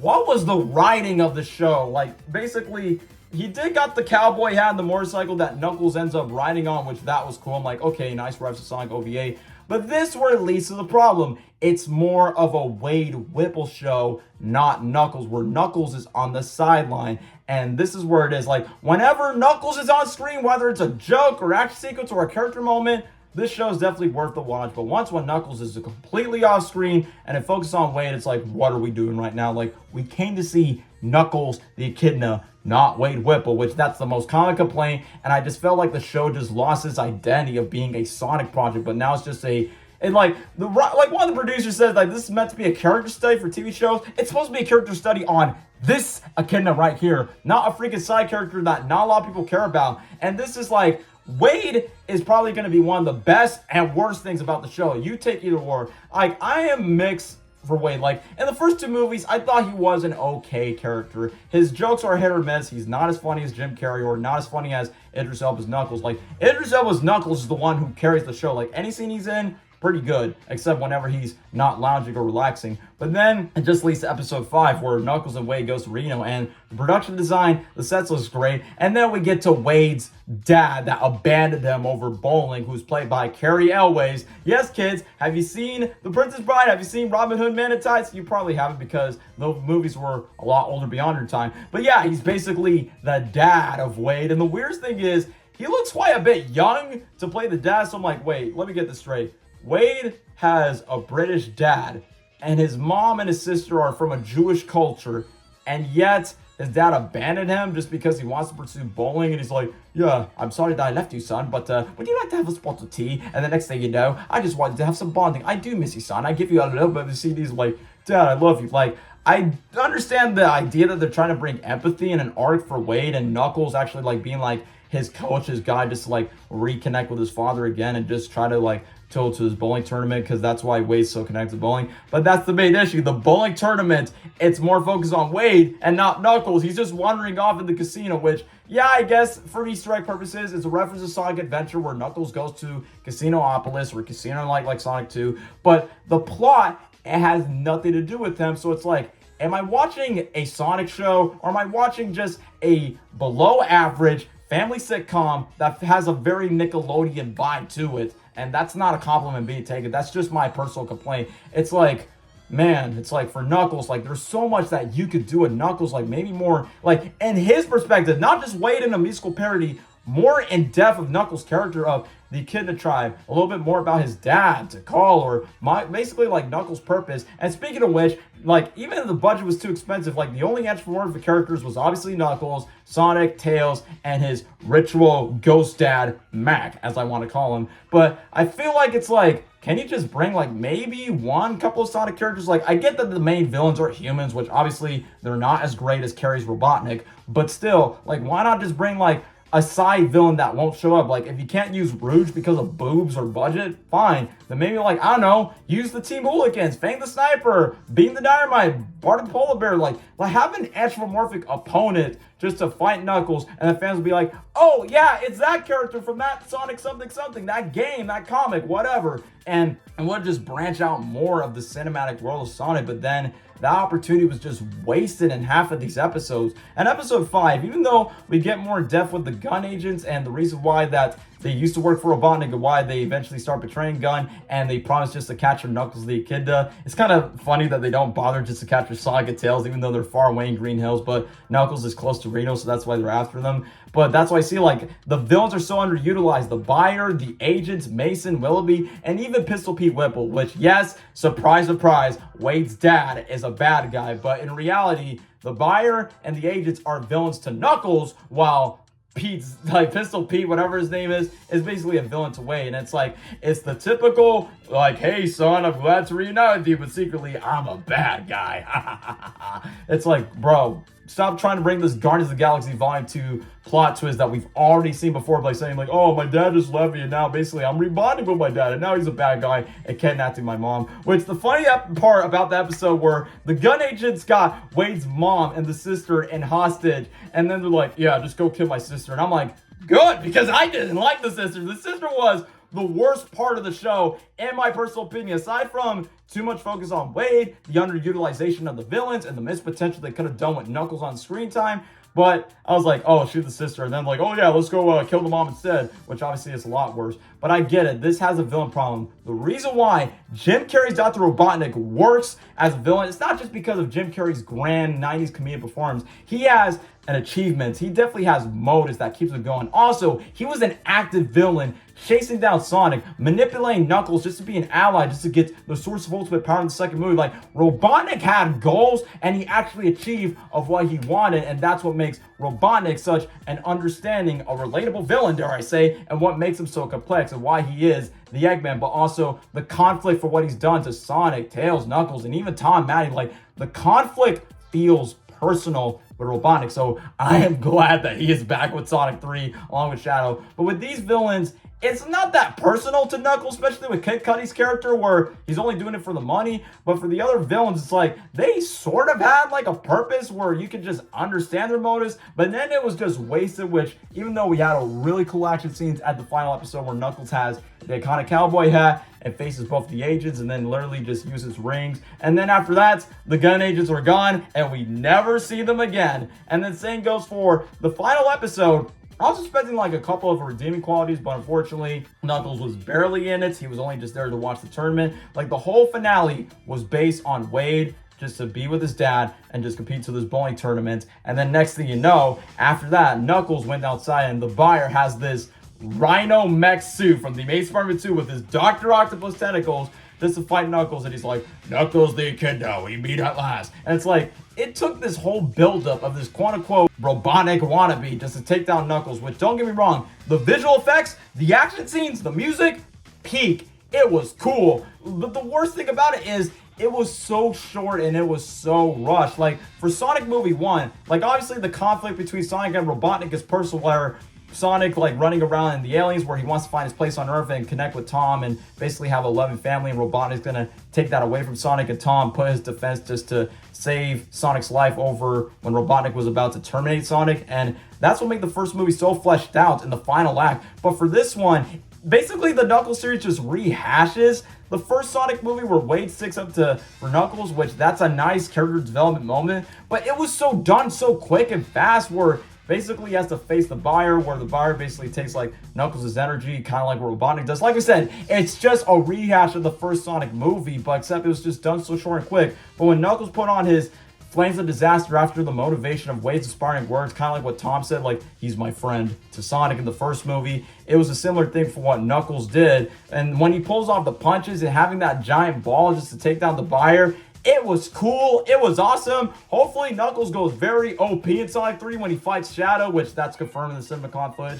what was the writing of the show? Like, basically, he did got the cowboy hat and the motorcycle that Knuckles ends up riding on, which that was cool. I'm like, okay, nice refs to Sonic OVA. But this where it leads to the problem. It's more of a Wade Whipple show, not Knuckles, where Knuckles is on the sideline. And this is where it is. Like, whenever Knuckles is on screen, whether it's a joke or action sequence or a character moment, this show is definitely worth the watch. But once when Knuckles is completely off screen and it focuses on Wade, it's like, what are we doing right now? Like, we came to see Knuckles the Echidna, not Wade Whipple, which that's the most common complaint. And I just felt like the show just lost its identity of being a Sonic project, but now it's just like one of the producers said, like, this is meant to be a character study for TV shows. It's supposed to be a character study on this Echidna right here, not a freaking side character that not a lot of people care about. And this is like, Wade is probably going to be one of the best and worst things about the show. You take either or. Like, I am mixed for Wade. Like, in the first 2 movies, I thought he was an okay character. His jokes are hit or miss. He's not as funny as Jim Carrey or not as funny as Idris Elba's Knuckles. Like, Idris Elba's Knuckles is the one who carries the show. Like, any scene he's in, pretty good, except whenever he's not lounging or relaxing. But then it just leads to episode 5 where Knuckles and Wade goes to Reno, and the production design, the sets looks great. And then we get to Wade's dad that abandoned him over bowling, who's played by Carrie Elways. Yes, kids, have you seen The Princess Bride? Have you seen Robin Hood Men in Tights? You probably haven't because the movies were a lot older beyond your time. But yeah, he's basically the dad of Wade. And the weirdest thing is, he looks quite a bit young to play the dad. So I'm like, wait, let me get this straight. Wade has a British dad, and his mom and his sister are from a Jewish culture, and yet his dad abandoned him just because he wants to pursue bowling. And he's like, yeah, I'm sorry that I left you, son, but would you like to have a spot of tea? And the next thing you know, I just wanted to have some bonding. I do miss you, son. I give you a little bit of the CDs. Like, Dad, I love you. Like, I understand the idea that they're trying to bring empathy and an arc for Wade, and Knuckles actually like being like his coach, his guy, just to like reconnect with his father again and just try to like to his bowling tournament, because that's why Wade's so connected to bowling. But that's the main issue. The bowling tournament, it's more focused on Wade and not Knuckles. He's just wandering off in the casino, which, yeah, I guess for Easter egg purposes, it's a reference to Sonic Adventure where Knuckles goes to Casinopolis or Casino like Sonic 2. But the plot, it has nothing to do with them. So it's like, am I watching a Sonic show, or am I watching just a below average family sitcom that has a very Nickelodeon vibe to it? And that's not a compliment being taken. That's just my personal complaint. It's like, man, it's like for Knuckles, like there's so much that you could do with Knuckles, like maybe more, like in his perspective, not just Wade in a musical parody, more in depth of Knuckles' character of the Echidna tribe, a little bit more about his dad to call, or basically like Knuckles' purpose. And speaking of which, like even if the budget was too expensive, like the only anthropomorphic characters was obviously Knuckles, Sonic, Tails, and his ritual ghost dad, Mac, as I want to call him. But I feel like it's like, can you just bring like maybe couple of Sonic characters? Like, I get that the main villains are humans, which obviously they're not as great as Carrie's Robotnik, but still, like, why not just bring like a side villain that won't show up? Like, if you can't use Rouge because of boobs or budget, fine. Then maybe, like, I don't know, use the Team Hooligans, Fang the Sniper, Beam the Dynamite, Bart the Polar Bear. Like have an anthropomorphic opponent just to fight Knuckles, and the fans will be like, oh, yeah, it's that character from that Sonic something something, that game, that comic, whatever. And we'll just branch out more of the cinematic world of Sonic, but then that opportunity was just wasted in half of these episodes. And episode 5, even though we get more depth with the Gun agents and the reason why that they used to work for Robotnik and why they eventually start betraying Gun, and they promise just to capture Knuckles the Echidna. It's kind of funny that they don't bother just to capture Sonic and Tails, even though they're far away in Green Hills, but Knuckles is close to Reno, so that's why they're after them. But that's why I see, like, the villains are so underutilized. The Buyer, the agents, Mason, Willoughby, and even Pistol Pete Whipple, which, yes, surprise, surprise, Wade's dad is a bad guy. But in reality, the Buyer and the agents are villains to Knuckles, while Pete's, like, Pistol Pete, whatever his name is basically a villain to Wade. And it's like, it's the typical, like, hey, son, I'm glad to reunite with you, but secretly, I'm a bad guy. It's like, bro, stop trying to bring this Guardians of the Galaxy Volume 2 plot twist that we've already seen before by saying like, oh, my dad just left me and now basically I'm rebonding with my dad and now he's a bad guy and kidnapping my mom. Which the funny part about the episode where the gun agents got Wade's mom and the sister in hostage and then they're like, yeah, just go kill my sister. And I'm like, good, because I didn't like the sister. The sister was the worst part of the show, in my personal opinion, aside from too much focus on Wade, the underutilization of the villains, and the missed potential they could have done with Knuckles on screen time. But I was like, oh, shoot the sister. And then like, oh yeah, let's go kill the mom instead, which obviously is a lot worse. But I get it. This has a villain problem. The reason why Jim Carrey's Dr. Robotnik works as a villain, it's not just because of Jim Carrey's grand 90s comedic performance. He has an achievement. He definitely has motives that keeps it going. Also, he was an active villain chasing down Sonic, manipulating Knuckles just to be an ally, just to get the source of ultimate power in the second movie. Like, Robotnik had goals, and he actually achieved of what he wanted, and that's what makes Robotnik such an understanding, a relatable villain, dare I say, and what makes him so complex, and why he is the Eggman, but also the conflict for what he's done to Sonic, Tails, Knuckles, and even Tom Maddie. Like, the conflict feels personal with Robotnik, so I am glad that he is back with Sonic 3 along with Shadow. But with these villains, it's not that personal to Knuckles, especially with Kid Cudi's character where he's only doing it for the money. But for the other villains, it's like they sort of had like a purpose where you could just understand their motives, but then it was just wasted, which even though we had a really cool action scenes at the final episode where Knuckles has the iconic cowboy hat and faces both the agents and then literally just uses rings. And then after that, the gun agents are gone and we never see them again. And then same goes for the final episode. I was expecting like a couple of redeeming qualities, but unfortunately, Knuckles was barely in it. He was only just there to watch the tournament. Like, the whole finale was based on Wade just to be with his dad and just compete to this bowling tournament. And then next thing you know, after that, Knuckles went outside and the buyer has this rhino mech suit from the Amazing Spider-Man 2 with his Dr. Octopus tentacles just to fight Knuckles. And he's like, Knuckles the Echidna, we meet at last. And it's like, it took this whole buildup of this quote-unquote robotic wannabe just to take down Knuckles, which, don't get me wrong, the visual effects, the action scenes, the music, peak. It was cool. But the worst thing about it is it was so short and it was so rushed. Like, for Sonic Movie 1, like, obviously the conflict between Sonic and Robotnik is personal, where Sonic like running around in the aliens where he wants to find his place on Earth and connect with Tom and basically have a loving family, and Robotnik's gonna take that away from Sonic, and Tom put his defense just to save Sonic's life over when Robotnik was about to terminate Sonic. And that's what made the first movie so fleshed out in the final act. But for this one, basically the Knuckles series just rehashes the first Sonic movie where Wade sticks up for Knuckles, which that's a nice character development moment, but it was so done so quick and fast where basically he has to face the buyer, where the buyer basically takes like Knuckles' energy, kind of like what Robotnik does. Like I said, it's just a rehash of the first Sonic movie, but except it was just done so short and quick. But when Knuckles put on his Flames of Disaster after the motivation of Wade's inspiring words, kind of like what Tom said, like, he's my friend, to Sonic in the first movie, it was a similar thing for what Knuckles did. And when he pulls off the punches and having that giant ball just to take down the buyer, it was cool. It was awesome. Hopefully Knuckles goes very OP in Sonic 3 when he fights Shadow, which that's confirmed in the CinemaCon footage.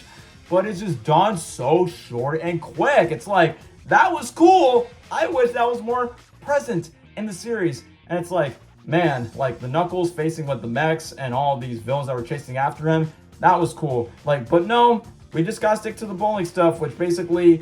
But it's just done so short and quick. It's like, that was cool. I wish that was more present in the series. And it's like, man, like the Knuckles facing with the mechs and all these villains that were chasing after him, that was cool. Like, but no, we just gotta stick to the bowling stuff, which basically,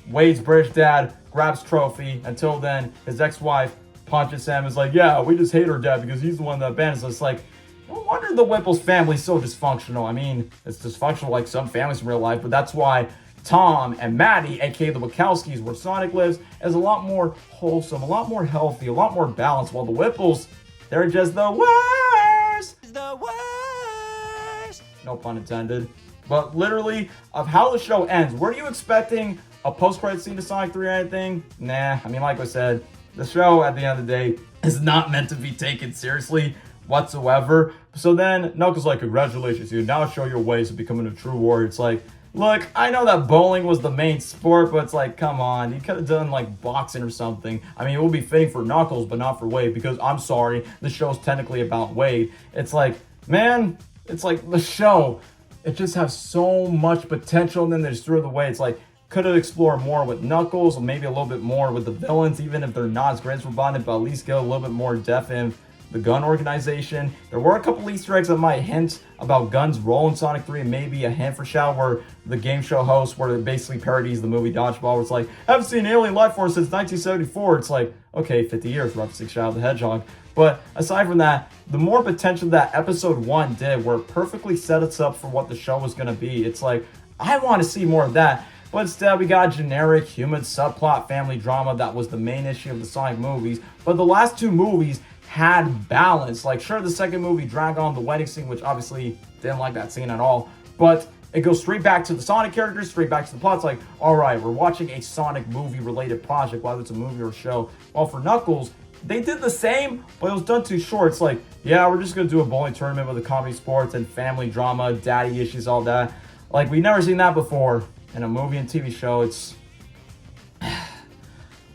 Wade's British dad grabs trophy. Until then, his ex-wife punches him. Is like, yeah, we just hate our dad because he's the one that abandons us. Like, no wonder the Whipple's family's so dysfunctional. I mean, it's dysfunctional like some families in real life, but that's why Tom and Maddie, aka the Wachowskis, where Sonic lives, is a lot more wholesome, a lot more healthy, a lot more balanced, while the Whipples, they're just the worst. The worst. No pun intended. But literally, of how the show ends, were you expecting a post-credit scene to Sonic 3 or anything? Nah, I mean, like I said, the show, at the end of the day, is not meant to be taken seriously whatsoever. So then, Knuckles like, congratulations, you now show your ways of becoming a true warrior. It's like, look, I know that bowling was the main sport, but it's like, come on, you could have done like boxing or something. I mean, it will be fitting for Knuckles, but not for Wade, because I'm sorry, the show's technically about Wade. It's like, man, it's like the show, it just has so much potential, and then they just threw it away. It's like, could have explored more with Knuckles, or maybe a little bit more with the villains, even if they're not as great as Robotnik, but at least get a little bit more depth in the gun organization. There were a couple Easter eggs that might hint about Gun's role in Sonic 3, and maybe a hint for Shadow where the game show host, where it basically parodies the movie Dodgeball, where it's like, haven't seen alien life form since 1974. It's like, okay, 50 years, referencing Shadow the Hedgehog. But aside from that, the more potential that episode 1 did, where it perfectly set us up for what the show was going to be, it's like, I want to see more of that. But instead, we got a generic human subplot family drama that was the main issue of the Sonic movies. But the last 2 movies had balance. Like, sure, the second movie dragged on the wedding scene, which obviously didn't like that scene at all. But it goes straight back to the Sonic characters, straight back to the plot. It's like, all right, we're watching a Sonic movie-related project, whether it's a movie or a show. Well, for Knuckles, they did the same, but it was done too short. It's like, yeah, we're just going to do a bowling tournament with a comedy sports and family drama, daddy issues, all that. Like, we've never seen that before in a movie and TV show. It's...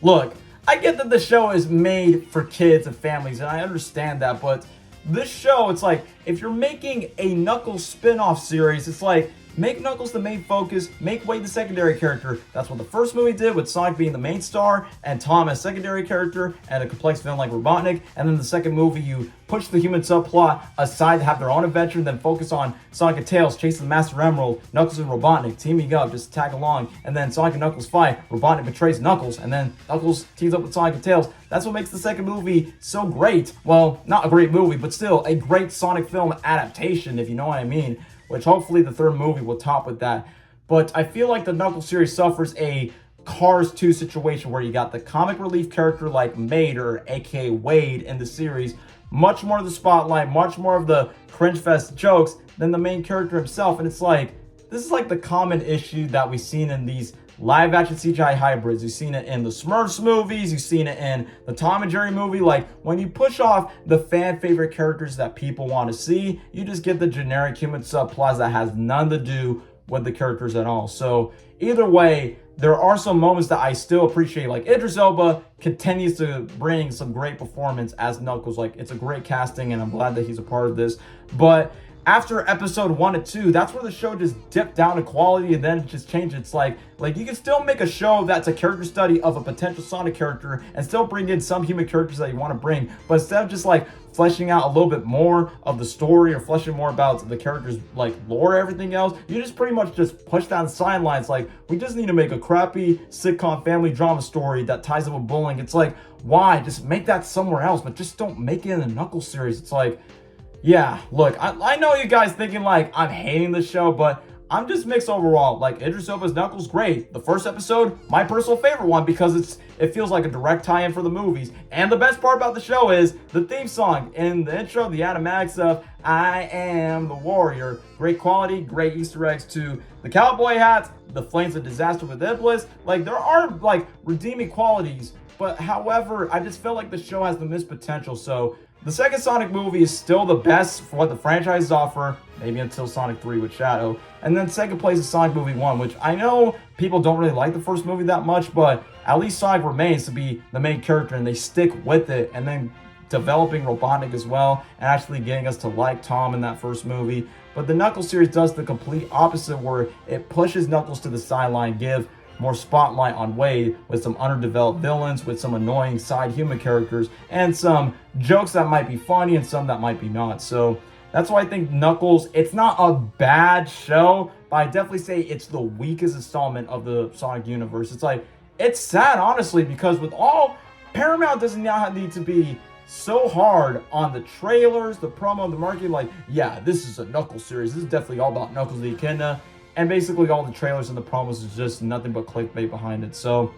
Look, I get that the show is made for kids and families, and I understand that, but this show, it's like, if you're making a Knuckles spin-off series, it's like, make Knuckles the main focus, make Wade the secondary character. That's what the first movie did, with Sonic being the main star and Tom as secondary character and a complex villain like Robotnik. And then the second movie, you push the human subplot aside to have their own adventure, and then focus on Sonic and Tails chasing the Master Emerald, Knuckles and Robotnik teaming up, just tag along, and then Sonic and Knuckles fight, Robotnik betrays Knuckles, and then Knuckles teams up with Sonic and Tails. That's what makes the second movie so great. Well, not a great movie, but still a great Sonic film adaptation, if you know what I mean. Which hopefully the third movie will top with that. But I feel like the Knuckles series suffers a Cars 2 situation where you got the comic relief character like Mater, aka Wade, in the series, much more of the spotlight, much more of the cringe fest jokes than the main character himself. And it's like, this is like the common issue that we've seen in these live action CGI hybrids. You've seen it in the Smurfs movies, you've seen it in the Tom and Jerry movie. Like, when you push off the fan favorite characters that people want to see, you just get the generic human subplots that has none to do with the characters at all. So either way, there are some moments that I still appreciate. Like, Idris Elba continues to bring some great performance as Knuckles. Like, it's a great casting, and I'm glad that he's a part of this. But after episode 1 and 2, that's where the show just dipped down in quality, and then it just changed. It's like you can still make a show that's a character study of a potential Sonic character and still bring in some human characters that you want to bring, but instead of just like fleshing out a little bit more of the story or fleshing more about the characters like lore, everything else, you just pretty much just push down the sidelines. Like, we just need to make a crappy sitcom family drama story that ties up with bullying. It's like, why? Just make that somewhere else, but just don't make it in the Knuckles series. It's like, yeah, look, I know you guys thinking like I'm hating the show, but I'm just mixed overall. Like, Idris Elba's Knuckles, great. The first episode, my personal favorite one, because it feels like a direct tie-in for the movies. And the best part about the show is the theme song in the intro, the animatic stuff, I am the warrior. Great quality, great Easter eggs to the cowboy hats, the flames of disaster with Iblis. Like, there are like redeeming qualities, but however, I just feel like the show has the missed potential. So the second Sonic movie is still the best for what the franchise offer, maybe until Sonic 3 with Shadow. And then second place is Sonic Movie 1, which I know people don't really like the first movie that much, but at least Sonic remains to be the main character, and they stick with it. And then developing Robotnik as well, and actually getting us to like Tom in that first movie. But the Knuckles series does the complete opposite, where it pushes Knuckles to the sideline, give more spotlight on Wade with some underdeveloped villains, with some annoying side human characters, and some jokes that might be funny and some that might be not. So that's why I think Knuckles, it's not a bad show, but I definitely say it's the weakest installment of the Sonic universe. It's like, it's sad, honestly, because with all, Paramount doesn't now need to be so hard on the trailers, the promo, the marketing. Like, yeah, this is a Knuckles series. This is definitely all about Knuckles the Echidna. And basically all the trailers and the promos is just nothing but clickbait behind it. So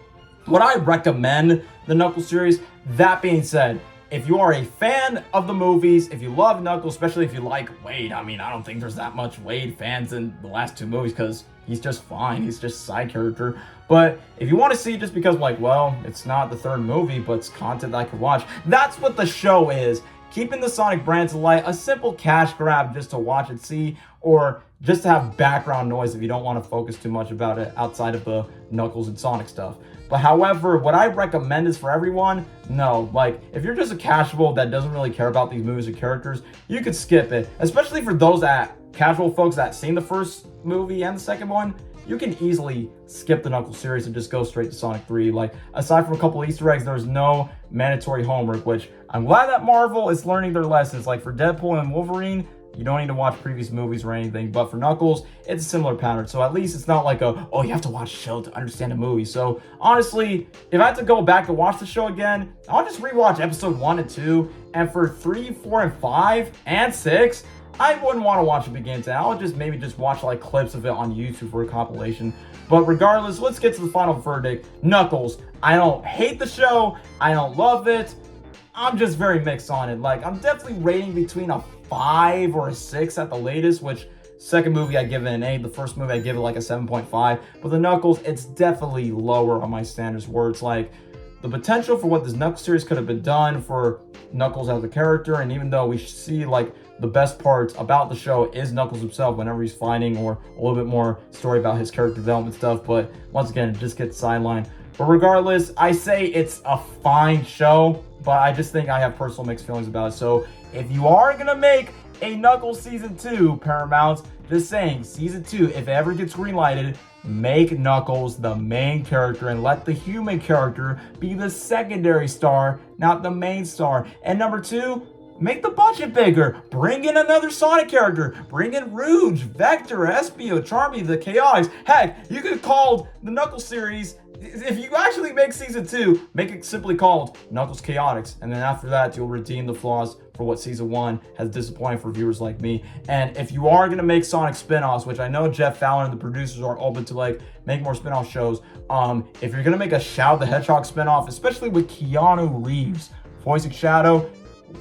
would I recommend the Knuckles series? That being said, if you are a fan of the movies, if you love Knuckles, especially if you like Wade, I mean, I don't think there's that much Wade fans in the last 2 movies because he's just fine. He's just a side character. But if you want to see it just because, like, well, it's not the third movie, but it's content that I could watch, that's what the show is. Keeping the Sonic brands alive, a simple cash grab just to watch and see, or just to have background noise if you don't want to focus too much about it outside of the Knuckles and Sonic stuff. But however, what I recommend is for everyone, no. Like, if you're just a casual that doesn't really care about these movies or characters, you could skip it. Especially for those casual folks that seen the first movie and the second one, you can easily skip the Knuckles series and just go straight to Sonic 3. Like, aside from a couple Easter eggs, there's no mandatory homework, which I'm glad that Marvel is learning their lessons. Like, for Deadpool and Wolverine, you don't need to watch previous movies or anything, but for Knuckles, it's a similar pattern. So at least it's not like oh, you have to watch a show to understand a movie. So honestly, if I had to go back to watch the show again, I'll just rewatch episode 1 and 2. And for 3, 4, and 5, and 6, I wouldn't want to watch it begin to end. I'll just maybe just watch like clips of it on YouTube for a compilation. But regardless, let's get to the final verdict. Knuckles. I don't hate the show. I don't love it. I'm just very mixed on it. Like, I'm definitely rating between a 5 or a 6 at the latest, which second movie I give it an 8. The first movie I give it like a 7.5. But the Knuckles, it's definitely lower on my standards, where it's like the potential for what this Knuckles series could have been done for Knuckles as a character. And even though we see like the best parts about the show is Knuckles himself whenever he's fighting, or a little bit more story about his character development stuff. But once again, it just gets sidelined. But regardless, I say it's a fine show, but I just think I have personal mixed feelings about it. So if you are going to make a Knuckles Season 2, Paramount, just saying, Season 2, if it ever gets greenlighted, make Knuckles the main character and let the human character be the secondary star, not the main star. And number 2, make the budget bigger. Bring in another Sonic character. Bring in Rouge, Vector, Espio, Charmy, the Chaotix. Heck, you could call the Knuckles series, if you actually make Season 2, make it simply called Knuckles Chaotix. And then after that, you'll redeem the flaws for what Season 1 has disappointed for viewers like me. And if you are going to make Sonic spin-offs, which I know Jeff Fallon and the producers are open to like make more spin-off shows, if you're going to make a Shadow the Hedgehog spin-off, especially with Keanu Reeves voicing Shadow,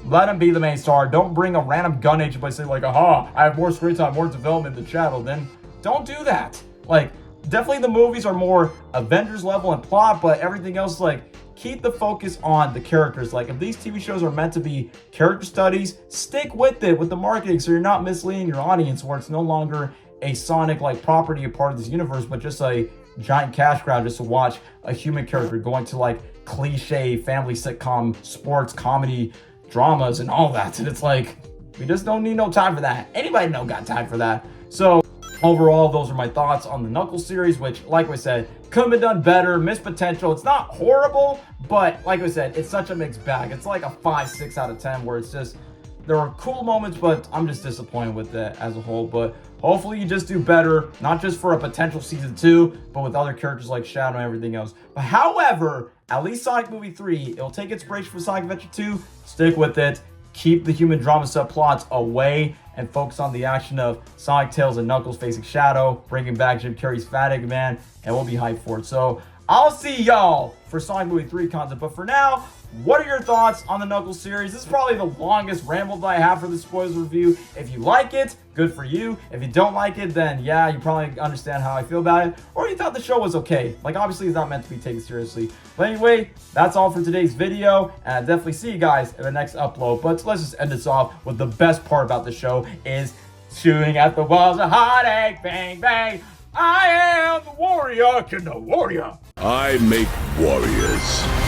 let him be the main star. Don't bring a random gun agent by saying like, aha, I have more screen time, more development than Shadow. Then don't do that. Like, definitely the movies are more Avengers level in plot, but everything else, like, keep the focus on the characters. Like, if these TV shows are meant to be character studies, stick with it with the marketing so you're not misleading your audience, where it's no longer a Sonic like property, a part of this universe, but just a giant cash grab just to watch a human character going to like cliche family sitcom, sports, comedy, dramas and all that. And it's like, we just don't need no time for that. Anybody don't got time for that. So overall, those are my thoughts on the Knuckles series, which, like I said, could have been done better, missed potential. It's not horrible, but like I said, it's such a mixed bag. It's like a 5, 6 out of 10, where it's just, there are cool moments, but I'm just disappointed with it as a whole. But hopefully you just do better, not just for a potential Season 2, but with other characters like Shadow and everything else. But however, at least Sonic Movie 3, it'll take inspiration from Sonic Adventure 2, stick with it, keep the human drama subplots away, and focus on the action of Sonic, Tails, and Knuckles facing Shadow, bringing back Jim Carrey's Fat Eggman, and we'll be hyped for it. So I'll see y'all for Sonic Movie 3 content. But for now, what are your thoughts on the Knuckles series? This is probably the longest ramble that I have for the spoilers review. If you like it, good for you. If you don't like it, then yeah, you probably understand how I feel about it. Or you thought the show was okay. Like, obviously it's not meant to be taken seriously. But anyway, that's all for today's video. And I'll definitely see you guys in the next upload. But let's just end this off with the best part about the show is shooting at the walls of heartache, bang, bang. I am the warrior, can the warrior. I make warriors.